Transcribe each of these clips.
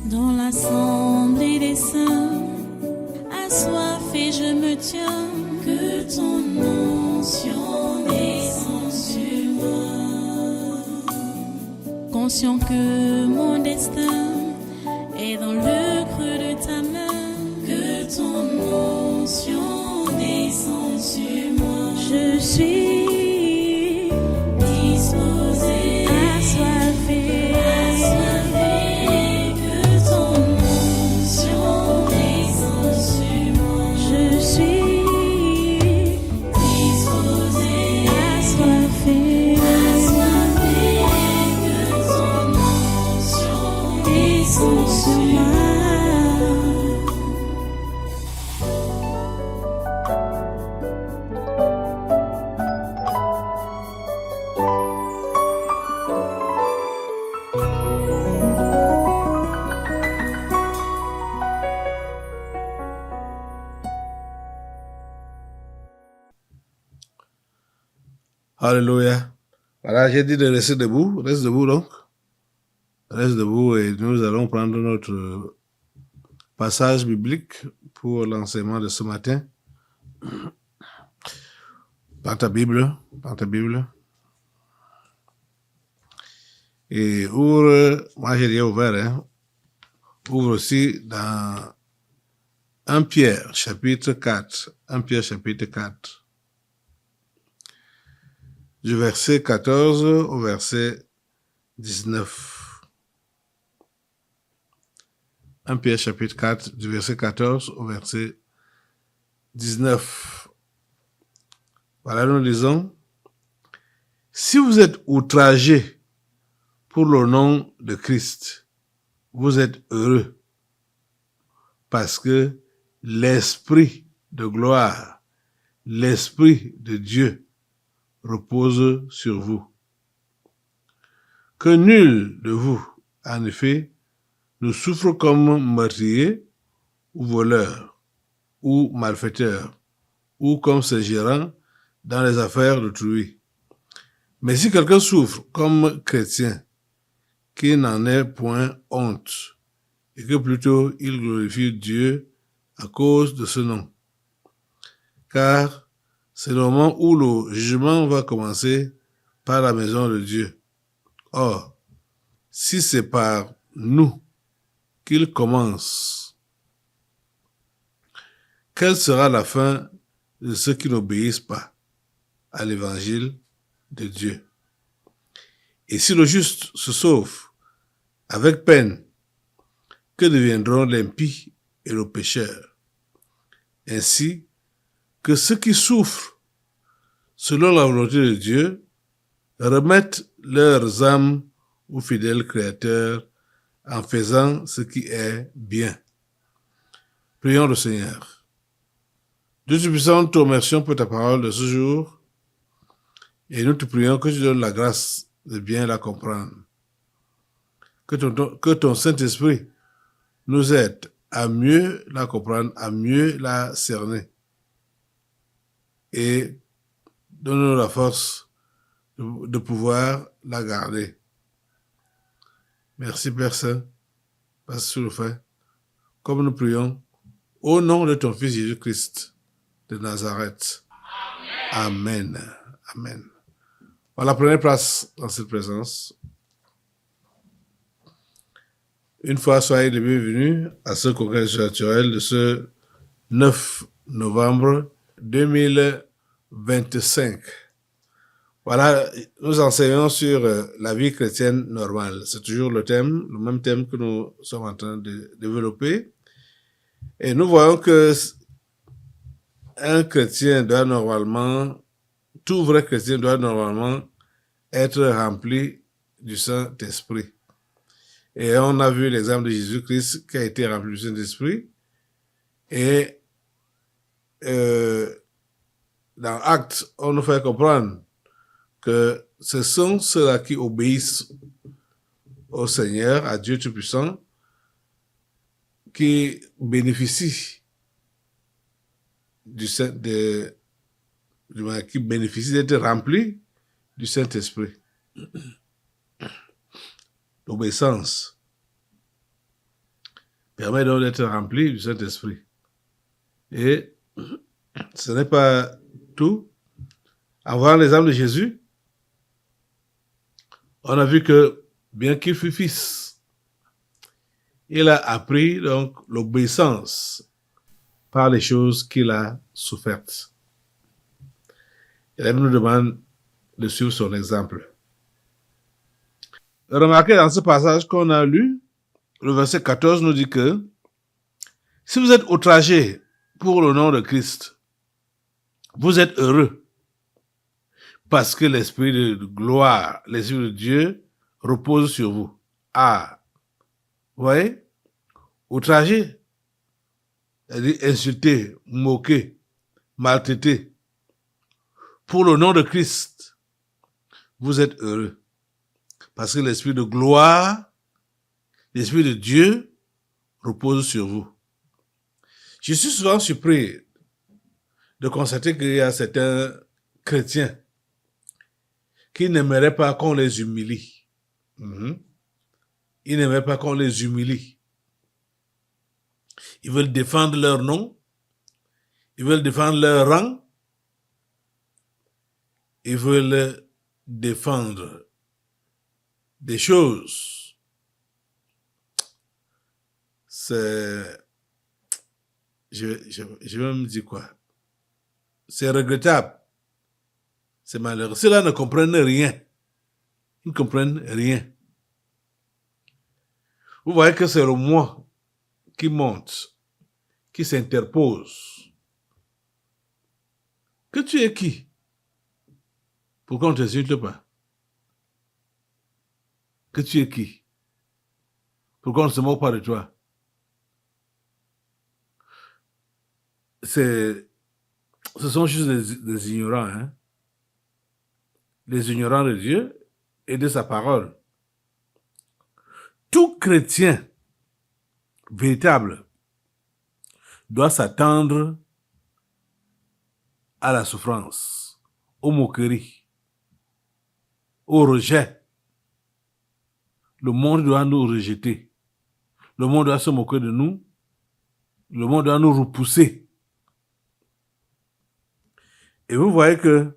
Dans l'assemblée des saints, assoiffé je me tiens, que ton onction descende sur moi. Conscient que mon destin est dans le creux de ta main, que ton onction descende sur moi. Je suis disposé, assoiffé, que ton onction descende sur moi. Je suis disposé, assoiffé, que ton onction descende sur moi. Alléluia. Voilà, j'ai dit de rester debout. Reste debout donc. Reste debout et nous allons prendre notre passage biblique pour l'enseignement de ce matin. Prends ta Bible. Et ouvre, moi j'ai déjà ouvert, hein. Ouvre aussi dans 1 Pierre, chapitre 4. 1 Pierre, chapitre 4. Du verset 14 au verset 19. 1 Pierre chapitre 4, du verset 14 au verset 19. Voilà, nous lisons. Si vous êtes outragés pour le nom de Christ, vous êtes heureux parce que l'Esprit de gloire, l'Esprit de Dieu repose sur vous. Que nul de vous, en effet, ne souffre comme meurtrier ou voleur ou malfaiteur ou comme se gérant dans les affaires d'autrui. Mais si quelqu'un souffre comme chrétien, qu'il n'en ait point honte et que plutôt il glorifie Dieu à cause de ce nom. Car c'est le moment où le jugement va commencer par la maison de Dieu. Or, si c'est par nous qu'il commence, quelle sera la fin de ceux qui n'obéissent pas à l'évangile de Dieu? Et si le juste se sauve avec peine, que deviendront l'impie et le pécheur? Ainsi que ceux qui souffrent selon la volonté de Dieu remettent leurs âmes au fidèle Créateur en faisant ce qui est bien. Prions le Seigneur. Dieu Tout-Puissant, nous te remercions pour ta parole de ce jour et nous te prions que tu donnes la grâce de bien la comprendre. Que ton Saint-Esprit nous aide à mieux la comprendre, à mieux la cerner et donne-nous la force de pouvoir la garder. Merci Père Saint, parce que tu le fais, comme nous prions, au nom de ton Fils Jésus-Christ de Nazareth. Amen. Amen. Voilà, prenez place dans cette présence. Une fois, soyez les bienvenus à ce congrès naturel de ce 9 novembre 2025. Voilà, nous enseignons sur la vie chrétienne normale. C'est toujours le même thème que nous sommes en train de développer. Et nous voyons que un chrétien doit normalement, tout vrai chrétien doit normalement être rempli du Saint-Esprit. Et on a vu l'exemple de Jésus-Christ qui a été rempli du Saint-Esprit. Et dans Actes, on nous fait comprendre que ce sont ceux-là qui obéissent au Seigneur, à Dieu Tout-Puissant, qui bénéficient qui bénéficient d'être remplis du Saint-Esprit. L'obéissance. permet donc d'être rempli du Saint-Esprit. Et ce n'est pas tout. En voyant l'exemple de Jésus, on a vu que bien qu'il fût fils, il a appris donc l'obéissance par les choses qu'il a souffertes. Il nous demande de suivre son exemple. Remarquez dans ce passage qu'on a lu, le verset 14 nous dit que si vous êtes outragés pour le nom de Christ, vous êtes heureux parce que l'esprit de gloire, l'esprit de Dieu repose sur vous. Ah, vous voyez? Outragé, c'est-à-dire insulté, moqué, maltraité. Pour le nom de Christ, vous êtes heureux parce que l'esprit de gloire, l'esprit de Dieu repose sur vous. Je suis souvent surpris de constater qu'il y a certains chrétiens qui n'aimeraient pas qu'on les humilie. Ils n'aimeraient pas qu'on les humilie. Ils veulent défendre leur nom, ils veulent défendre leur rang, ils veulent défendre des choses. Je vais me dire quoi? C'est regrettable. C'est malheureux. Ceux-là ne comprennent rien. Ils ne comprennent rien. Vous voyez que c'est le moi qui monte, qui s'interpose. Que tu es qui? Pourquoi on ne t'insulte pas? Que tu es qui? Pourquoi on ne se moque pas de toi? Ce sont juste des ignorants, hein? Les ignorants de Dieu et de sa parole. Tout chrétien véritable doit s'attendre à la souffrance, aux moqueries, au rejet. Le monde doit nous rejeter. Le monde doit se moquer de nous. Le monde doit nous repousser. Et vous voyez que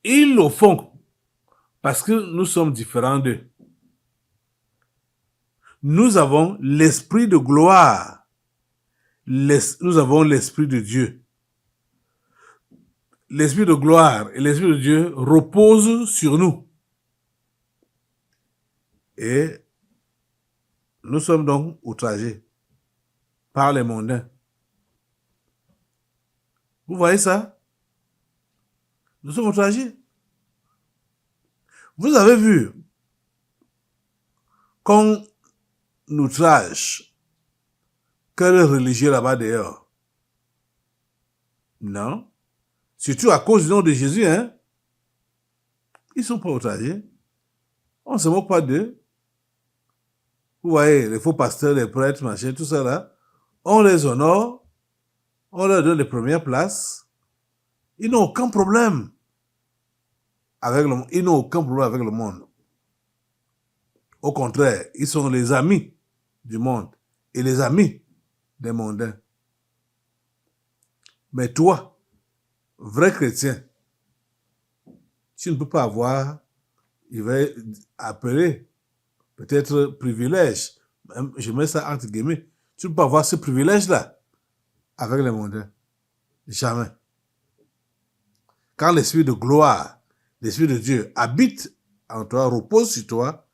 ils le font parce que nous sommes différents d'eux. Nous avons l'esprit de gloire. Nous avons l'esprit de Dieu. L'esprit de gloire et l'esprit de Dieu reposent sur nous. Et nous sommes donc outragés par les mondains. Vous voyez ça? Nous sommes outragés. Vous avez vu qu'on outrage quel religieux là-bas dehors? Non. Surtout à cause du nom de Jésus, hein? Ils sont pas outragés. On ne se moque pas d'eux. Vous voyez, les faux pasteurs, les prêtres, machin, tout ça là, on les honore, on leur donne les premières places. Ils n'ont aucun problème avec le monde. Ils n'ont aucun problème avec le monde. Au contraire, ils sont les amis du monde et les amis des mondains. Mais toi, vrai chrétien, tu ne peux pas avoir, il va appeler peut-être privilège, je mets ça entre guillemets, tu ne peux pas avoir ce privilège-là avec les mondains. Jamais. Quand l'esprit de gloire, l'esprit de Dieu habite en toi, repose sur toi,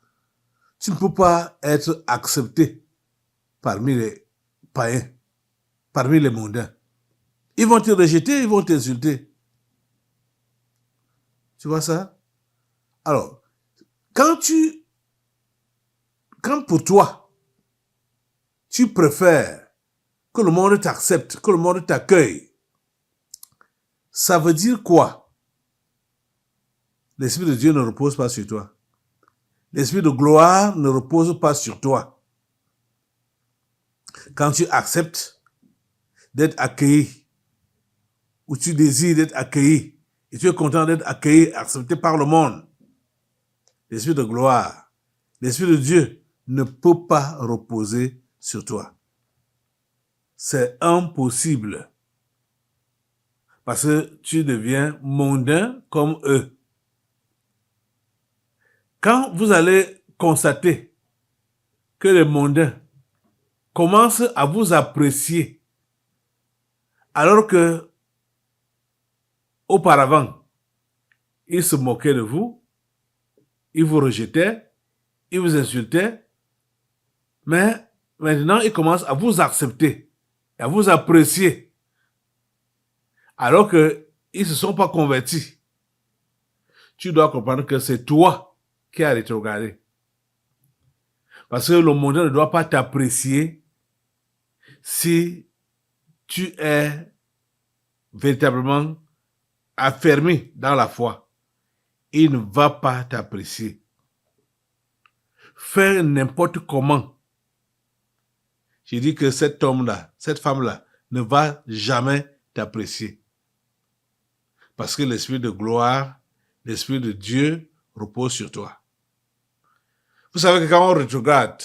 tu ne peux pas être accepté parmi les païens, parmi les mondains. Ils vont te rejeter, ils vont t'insulter. Tu vois ça? Alors, quand pour toi, tu préfères que le monde t'accepte, que le monde t'accueille, ça veut dire quoi? L'Esprit de Dieu ne repose pas sur toi. L'Esprit de gloire ne repose pas sur toi. Quand tu acceptes d'être accueilli, ou tu désires d'être accueilli, et tu es content d'être accueilli, accepté par le monde, l'Esprit de gloire, l'Esprit de Dieu ne peut pas reposer sur toi. C'est impossible. Parce que tu deviens mondain comme eux. Quand vous allez constater que les mondains commencent à vous apprécier, alors que auparavant, ils se moquaient de vous, ils vous rejetaient, ils vous insultaient, mais maintenant, ils commencent à vous accepter, à vous apprécier, alors qu'ils ne se sont pas convertis. Tu dois comprendre que c'est toi qui as rétrogradé. Parce que le monde ne doit pas t'apprécier si tu es véritablement affermi dans la foi. Il ne va pas t'apprécier. Faire n'importe comment. J'ai dit que cet homme-là, cette femme-là, ne va jamais t'apprécier. Parce que l'Esprit de gloire, l'Esprit de Dieu repose sur toi. Vous savez que quand on rétrograde,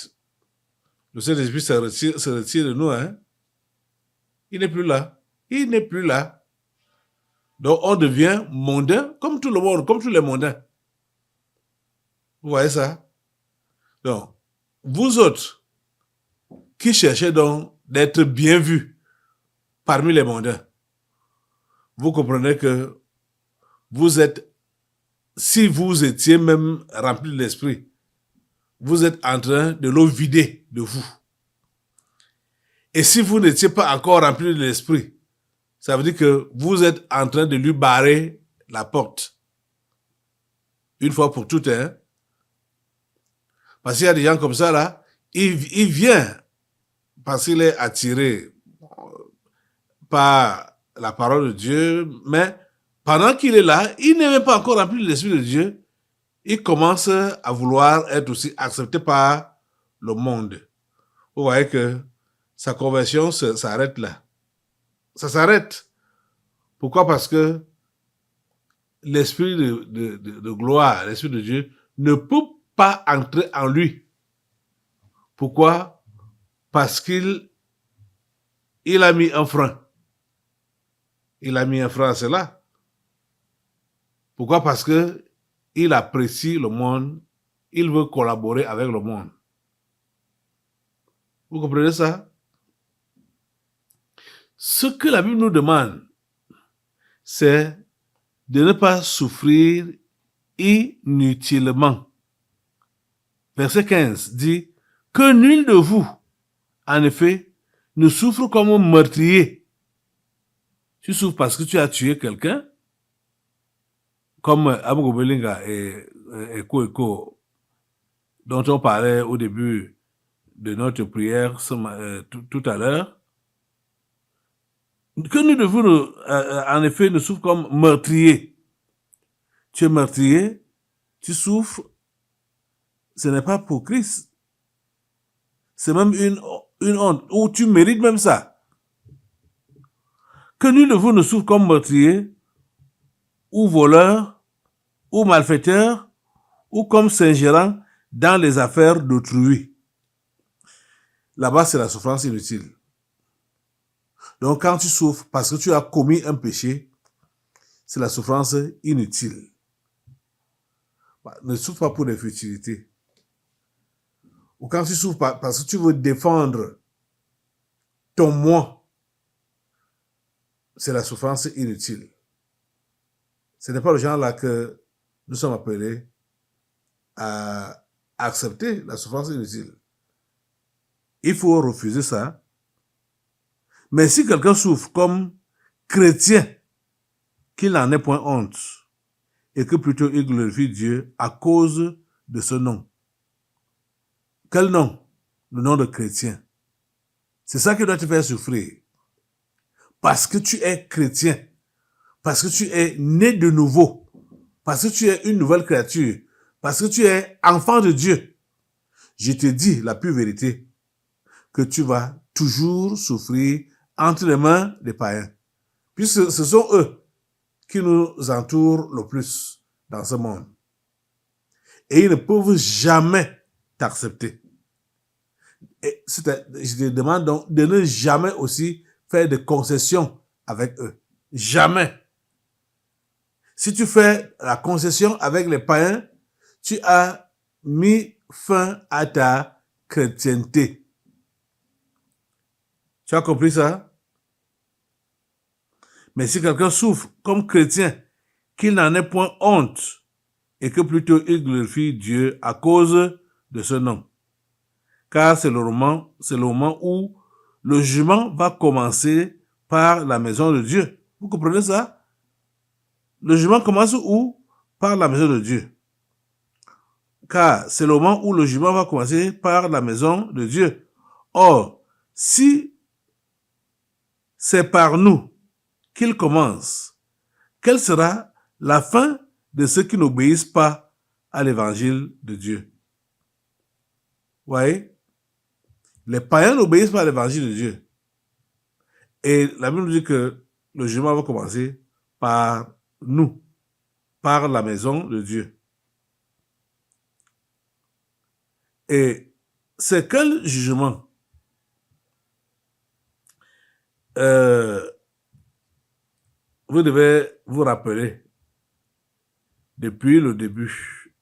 le Saint-Esprit se retire de nous. Hein? Il n'est plus là. Il n'est plus là. Donc on devient mondain comme tout le monde, comme tous les mondains. Vous voyez ça? Donc, vous autres qui cherchez donc d'être bien vus parmi les mondains, vous comprenez que vous êtes, si vous étiez même rempli de l'esprit, vous êtes en train de le vider de vous. Et si vous n'étiez pas encore rempli de l'esprit, ça veut dire que vous êtes en train de lui barrer la porte. Une fois pour toutes, hein. Parce qu'il y a des gens comme ça, là, il vient parce qu'il est attiré par la parole de Dieu, mais pendant qu'il est là, il n'est même pas encore rempli de l'Esprit de Dieu. Il commence à vouloir être aussi accepté par le monde. Vous voyez que sa conversion s'arrête là. Ça s'arrête. Pourquoi? Parce que l'Esprit de gloire, l'Esprit de Dieu, ne peut pas entrer en lui. Pourquoi? Parce qu'il a mis un frein. Il a mis un frein à cela. Pourquoi? Parce que il apprécie le monde. Il veut collaborer avec le monde. Vous comprenez ça? Ce que la Bible nous demande, c'est de ne pas souffrir inutilement. Verset 15 dit que nul de vous, en effet, ne souffre comme un meurtrier. Tu souffres parce que tu as tué quelqu'un, comme Abu Gobelinga et Eko, dont on parlait au début de notre prière tout à l'heure. Que nul de vous, en effet, ne souffre comme meurtrier. Tu es meurtrier, tu souffres, ce n'est pas pour Christ. C'est même une honte, ou tu mérites même ça. Que nul de vous ne souffre comme meurtrier, ou voleur, ou malfaiteur, ou comme s'ingérant dans les affaires d'autrui. Là-bas, c'est la souffrance inutile. Donc, quand tu souffres parce que tu as commis un péché, c'est la souffrance inutile. Ne souffre pas pour des futilités. Ou quand tu souffres parce que tu veux défendre ton moi, c'est la souffrance inutile. Ce n'est pas le genre là que nous sommes appelés à accepter la souffrance inutile. Il faut refuser ça. Mais si quelqu'un souffre comme chrétien, qu'il n'en ait point honte, et que plutôt il glorifie Dieu à cause de ce nom. Quel nom? Le nom de chrétien. C'est ça qui doit te faire souffrir. Parce que tu es chrétien. Parce que tu es né de nouveau. Parce que tu es une nouvelle créature. Parce que tu es enfant de Dieu. Je te dis la pure vérité, que tu vas toujours souffrir entre les mains des païens. Puisque ce sont eux qui nous entourent le plus dans ce monde. Et ils ne peuvent jamais t'accepter. Et je te demande donc de ne jamais aussi faire de concessions avec eux. Jamais. Si tu fais la concession avec les païens, tu as mis fin à ta chrétienté. Tu as compris ça? Mais si quelqu'un souffre comme chrétien, qu'il n'en ait point honte, et que plutôt il glorifie Dieu à cause de ce nom. Car c'est le moment où le jugement va commencer par la maison de Dieu. Vous comprenez ça? Le jugement commence où? Par la maison de Dieu. Car c'est le moment où le jugement va commencer par la maison de Dieu. Or, si c'est par nous qu'il commence, quelle sera la fin de ceux qui n'obéissent pas à l'évangile de Dieu? Vous voyez? Les païens n'obéissent pas à l'évangile de Dieu. Et la Bible nous dit que le jugement va commencer par nous, par la maison de Dieu. Et c'est quel jugement? Vous devez vous rappeler depuis le début.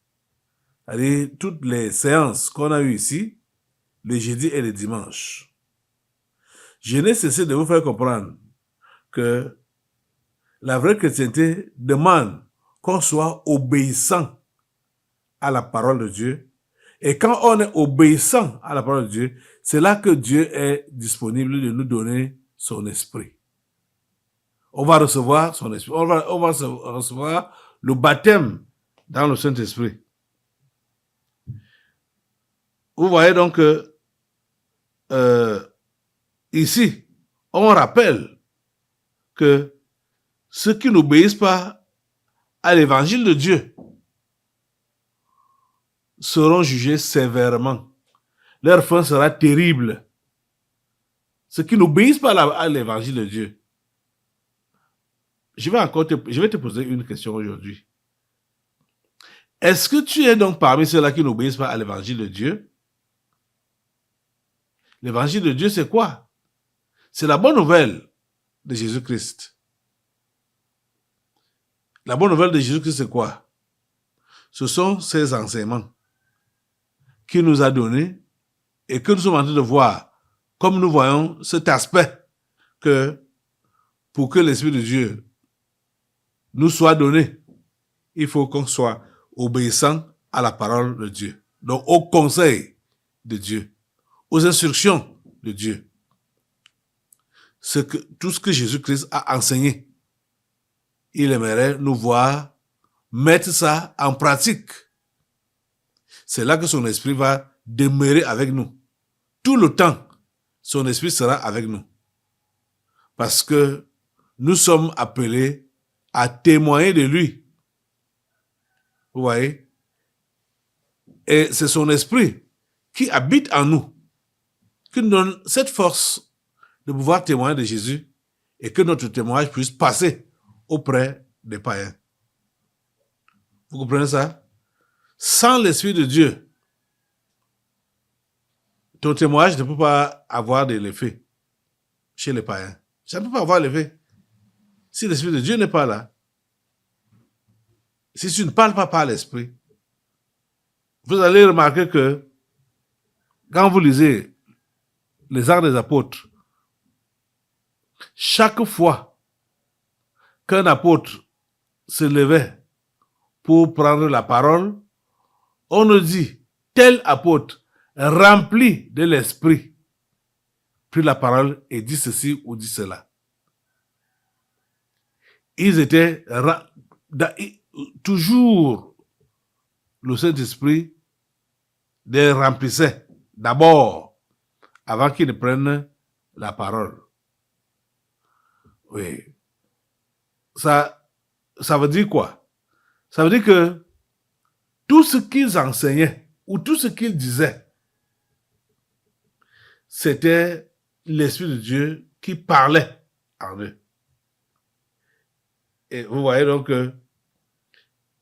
C'est-à-dire toutes les séances qu'on a eues ici, les jeudis et les dimanches. Je n'ai cessé de vous faire comprendre que la vraie chrétienté demande qu'on soit obéissant à la parole de Dieu. Et quand on est obéissant à la parole de Dieu, c'est là que Dieu est disponible de nous donner son esprit. On va recevoir son esprit. On va recevoir le baptême dans le Saint-Esprit. Vous voyez donc que ici, on rappelle que ceux qui n'obéissent pas à l'évangile de Dieu seront jugés sévèrement. Leur fin sera terrible. Ceux qui n'obéissent pas à l'évangile de Dieu. Je vais te poser une question aujourd'hui. Est-ce que tu es donc parmi ceux-là qui n'obéissent pas à l'évangile de Dieu? L'évangile de Dieu, c'est quoi? C'est la bonne nouvelle de Jésus-Christ. La bonne nouvelle de Jésus-Christ, c'est quoi? Ce sont ses enseignements qu'il nous a donnés et que nous sommes en train de voir, comme nous voyons cet aspect que pour que l'Esprit de Dieu nous soit donné, il faut qu'on soit obéissant à la parole de Dieu. Donc au conseil de Dieu, aux instructions de Dieu. Tout ce que Jésus-Christ a enseigné, il aimerait nous voir mettre ça en pratique. C'est là que son esprit va demeurer avec nous. Tout le temps, son esprit sera avec nous. Parce que nous sommes appelés à témoigner de lui. Vous voyez? Et c'est son esprit qui habite en nous, qui nous donne cette force de pouvoir témoigner de Jésus et que notre témoignage puisse passer auprès des païens. Vous comprenez ça? Sans l'Esprit de Dieu, ton témoignage ne peut pas avoir de l'effet chez les païens. Ça ne peut pas avoir l'effet. Si l'Esprit de Dieu n'est pas là, si tu ne parles pas par l'Esprit, vous allez remarquer que quand vous lisez les Actes des Apôtres, chaque fois qu'un apôtre se levait pour prendre la parole, on nous dit, tel apôtre rempli de l'esprit prit la parole et dit ceci ou dit cela. Ils étaient toujours, le Saint-Esprit les remplissait d'abord avant qu'ils ne prennent la parole. Oui. Ça veut dire quoi? Ça veut dire que tout ce qu'ils enseignaient ou tout ce qu'ils disaient, c'était l'Esprit de Dieu qui parlait en eux. Et vous voyez donc que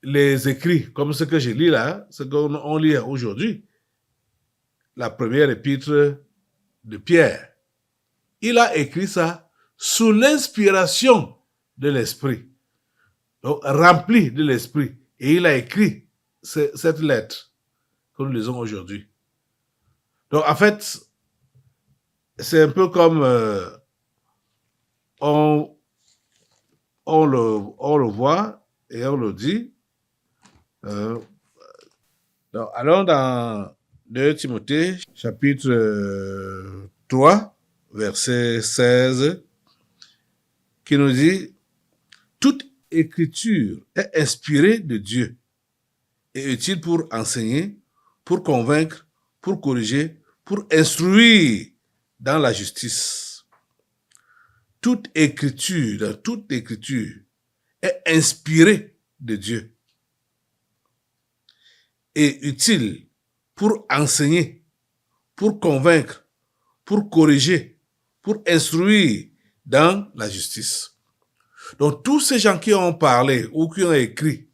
les écrits, comme ce que je lis là, ce qu'on lit aujourd'hui, la première épître de Pierre. Il a écrit ça sous l'inspiration de l'Esprit, donc rempli de l'Esprit. Et il a écrit cette lettre que nous lisons aujourd'hui. Donc en fait, c'est un peu comme on le voit et on le dit. Donc, allons dans 2 Timothée, chapitre 3, verset 16, qui nous dit « Toute écriture est inspirée de Dieu et utile pour enseigner, pour convaincre, pour corriger, pour instruire dans la justice. » Toute écriture est inspirée de Dieu et utile pour enseigner, pour convaincre, pour corriger, pour instruire dans la justice. Donc tous ces gens qui ont parlé ou qui ont écrit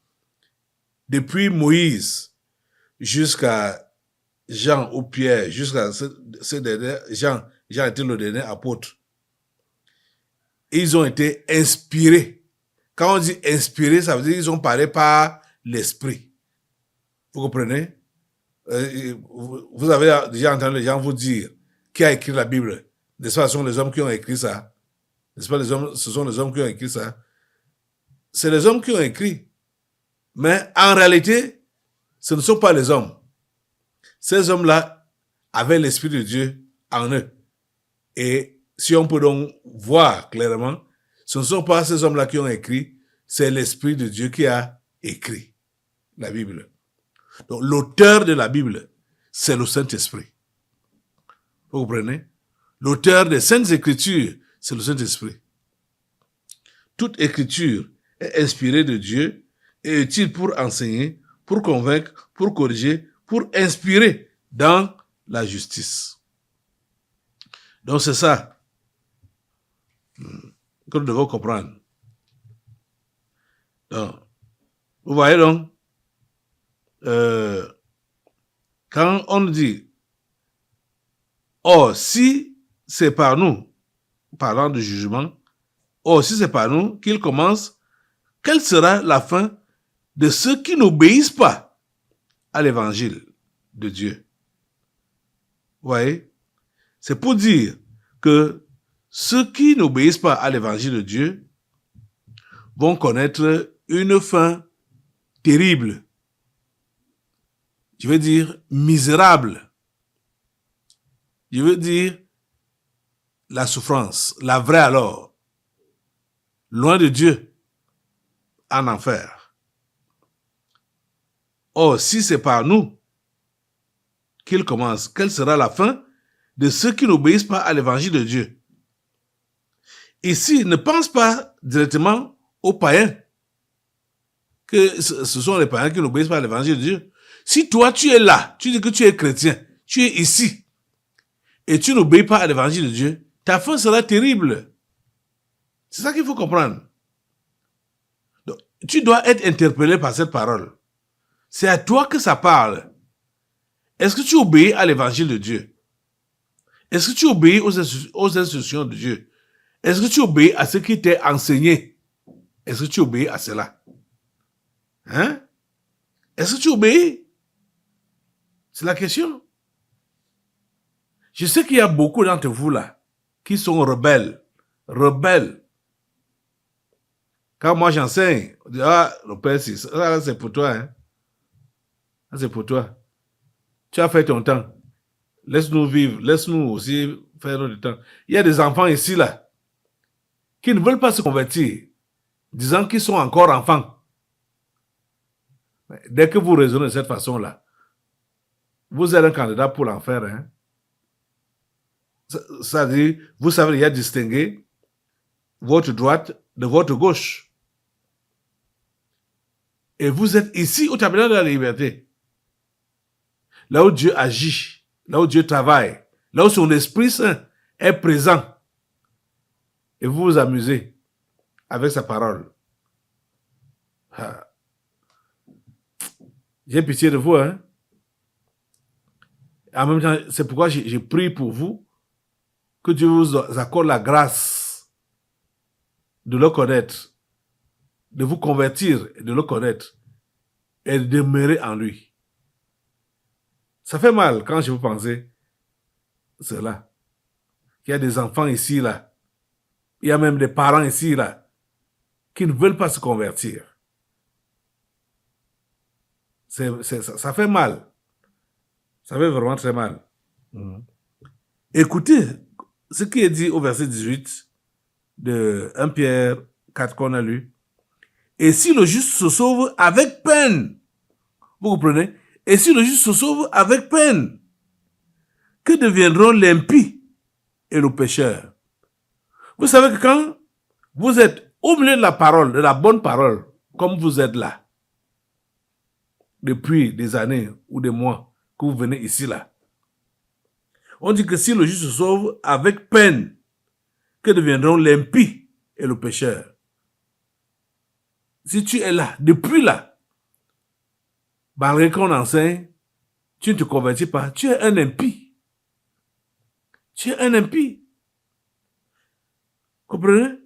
depuis Moïse jusqu'à Jean ou Pierre, jusqu'à ce dernier, Jean était le dernier apôtre, ils ont été inspirés. Quand on dit inspirés, ça veut dire qu'ils ont parlé par l'esprit. Vous comprenez? Vous avez déjà entendu les gens vous dire qui a écrit la Bible. N'est-ce pas, ce sont les hommes qui ont écrit ça. N'est-ce pas, ce sont les hommes qui ont écrit ça. C'est les hommes qui ont écrit. Mais en réalité, ce ne sont pas les hommes. Ces hommes-là avaient l'Esprit de Dieu en eux. Et si on peut donc voir clairement, ce ne sont pas ces hommes-là qui ont écrit, c'est l'Esprit de Dieu qui a écrit la Bible. Donc l'auteur de la Bible, c'est le Saint-Esprit. Vous comprenez? L'auteur des Saintes Écritures, c'est le Saint-Esprit. Toute écriture est inspirée de Dieu et utile pour enseigner, pour convaincre, pour corriger, pour inspirer dans la justice. Donc c'est ça que nous devons comprendre. Donc, vous voyez donc, quand on dit, si c'est par nous, parlant de jugement, si c'est par nous qu'il commence, quelle sera la fin de ceux qui n'obéissent pas à l'évangile de Dieu? Vous voyez? C'est pour dire que ceux qui n'obéissent pas à l'évangile de Dieu vont connaître une fin terrible. Je veux dire misérable. Je veux dire la souffrance, la vraie alors. Loin de Dieu, en enfer. Si c'est par nous qu'il commence, quelle sera la fin de ceux qui n'obéissent pas à l'évangile de Dieu? Ici, ne pense pas directement aux païens, que ce sont les païens qui n'obéissent pas à l'évangile de Dieu. Si toi, tu es là, tu dis que tu es chrétien, tu es ici, et tu n'obéis pas à l'évangile de Dieu, ta fin sera terrible. C'est ça qu'il faut comprendre. Donc, tu dois être interpellé par cette parole. C'est à toi que ça parle. Est-ce que tu obéis à l'évangile de Dieu? Est-ce que tu obéis aux instructions de Dieu? Est-ce que tu obéis à ce qui t'est enseigné? Est-ce que tu obéis à cela? Hein? Est-ce que tu obéis? C'est la question. Je sais qu'il y a beaucoup d'entre vous là qui sont rebelles. Quand moi j'enseigne, on dit, le père, ça c'est pour toi. Hein? Ça c'est pour toi. Tu as fait ton temps. Laisse-nous vivre. Laisse-nous aussi faire notre temps. Il y a des enfants ici là qui ne veulent pas se convertir, disant qu'ils sont encore enfants. Dès que vous raisonnez de cette façon-là, vous êtes un candidat pour l'enfer. Hein? Ça dit, vous savez, il y a distinguer votre droite de votre gauche. Et vous êtes ici au tabernacle de la liberté. Là où Dieu agit, là où Dieu travaille, là où son Esprit Saint est présent. Et vous vous amusez avec sa parole. J'ai pitié de vous, hein. En même temps, c'est pourquoi j'ai prie pour vous, que Dieu vous accorde la grâce de le connaître, de vous convertir et de le connaître et de demeurer en lui. Ça fait mal quand je vous pensais cela. Il y a des enfants ici, là. Il y a même des parents ici, là, qui ne veulent pas se convertir. Ça fait mal. Ça fait vraiment très mal. Écoutez ce qui est dit au verset 18 de 1 Pierre 4 qu'on a lu. Et si le juste se sauve avec peine, vous comprenez? Et si le juste se sauve avec peine, que deviendront l'impie et le pécheur? Vous savez que quand vous êtes au milieu de la parole, de la bonne parole, comme vous êtes là, depuis des années ou des mois que vous venez ici là, on dit que si le juste se sauve avec peine, que deviendront l'impie et le pécheur? Si tu es là, depuis là, malgré qu'on enseigne, tu ne te convertis pas, tu es un impie. Tu es un impie. Comprenez?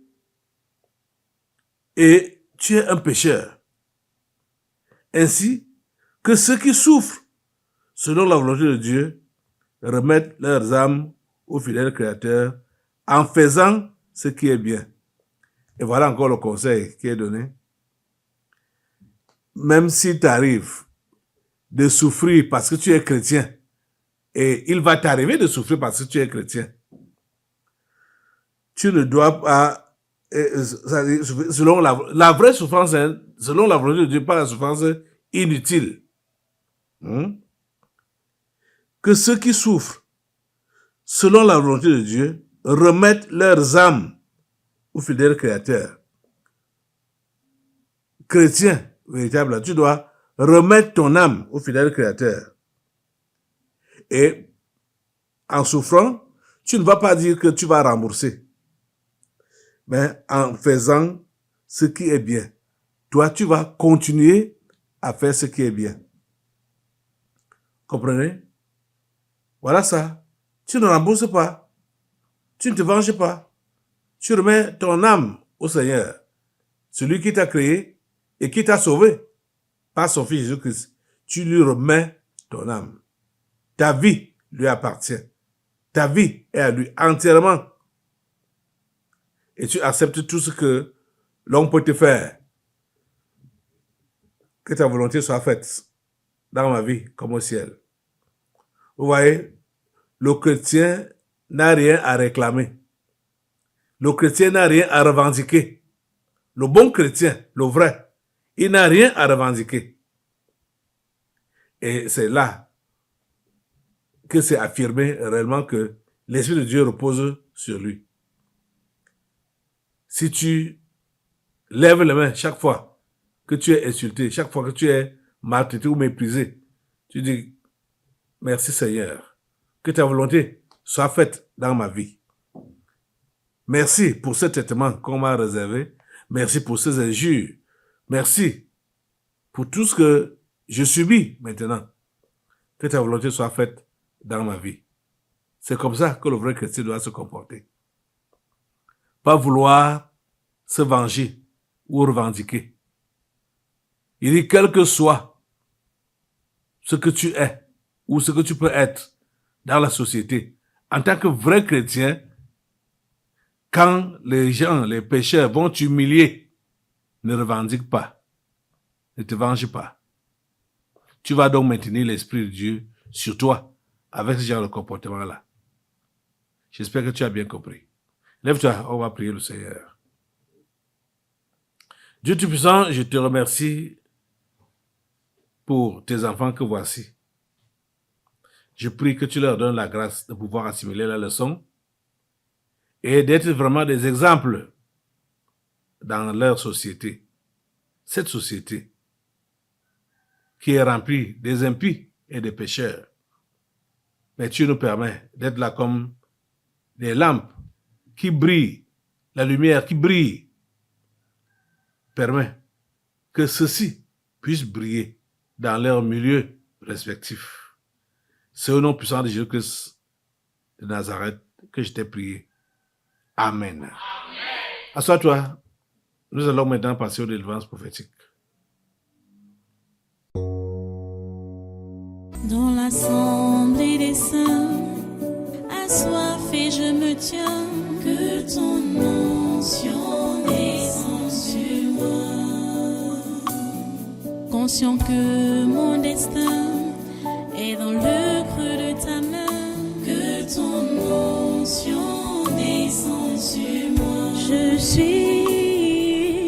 Et tu es un pécheur. Ainsi que ceux qui souffrent selon la volonté de Dieu remettent leurs âmes au fidèle Créateur en faisant ce qui est bien. Et voilà encore le conseil qui est donné. Même s'il t'arrive de souffrir parce que tu es chrétien, et il va t'arriver de souffrir parce que tu es chrétien, tu ne dois pas, selon la vraie souffrance, selon la volonté de Dieu, pas la souffrance inutile. Que ceux qui souffrent selon la volonté de Dieu remettent leurs âmes au fidèle Créateur. Chrétien véritable, tu dois remettre ton âme au fidèle Créateur. Et en souffrant, tu ne vas pas dire que tu vas rembourser, mais en faisant ce qui est bien. Toi, tu vas continuer à faire ce qui est bien. Comprenez? Voilà ça. Tu ne rembourses pas. Tu ne te venges pas. Tu remets ton âme au Seigneur, celui qui t'a créé et qui t'a sauvé par son Fils Jésus-Christ. Tu lui remets ton âme. Ta vie lui appartient. Ta vie est à lui entièrement. Et tu acceptes tout ce que l'homme peut te faire. Que ta volonté soit faite dans ma vie comme au ciel. Vous voyez, le chrétien n'a rien à réclamer. Le chrétien n'a rien à revendiquer. Le bon chrétien, le vrai, il n'a rien à revendiquer. Et c'est là que c'est affirmé réellement que l'Esprit de Dieu repose sur lui. Si tu lèves les mains chaque fois que tu es insulté, chaque fois que tu es maltraité ou méprisé, tu dis merci Seigneur, que ta volonté soit faite dans ma vie. Merci pour ce traitement qu'on m'a réservé. Merci pour ces injures. Merci pour tout ce que je subis maintenant. Que ta volonté soit faite dans ma vie. C'est comme ça que le vrai chrétien doit se comporter. Pas vouloir se venger ou revendiquer. Il dit, quel que soit ce que tu es ou ce que tu peux être dans la société, en tant que vrai chrétien, quand les gens, les pécheurs vont t'humilier, ne revendique pas, ne te venge pas. Tu vas donc maintenir l'Esprit de Dieu sur toi avec ce genre de comportement-là. J'espère que tu as bien compris. Lève-toi, on va prier le Seigneur. Dieu Tout-Puissant, je te remercie pour tes enfants que voici. Je prie que tu leur donnes la grâce de pouvoir assimiler la leçon et d'être vraiment des exemples dans leur société. Cette société qui est remplie des impies et des pécheurs. Mais tu nous permets d'être là comme des lampes qui brillent, la lumière qui brille, permet que ceux-ci puissent briller dans leur milieu respectif. C'est au nom puissant de Jésus-Christ de Nazareth que je t'ai prié. Amen. Assois-toi. Nous allons maintenant passer aux délivrances prophétiques. Dans l'assemblée des saints, assoiffé je me tiens, que ton onction descende sur moi. Conscient que mon destin est dans le creux de ta main, que ton onction descende sur moi. Je suis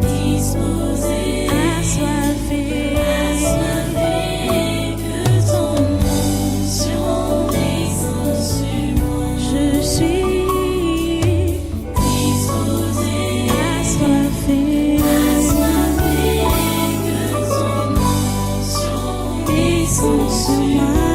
disposé, assoiffé, que ton onction descende sur moi. Je suis disposé, assoiffé, que ton onction descende sur moi.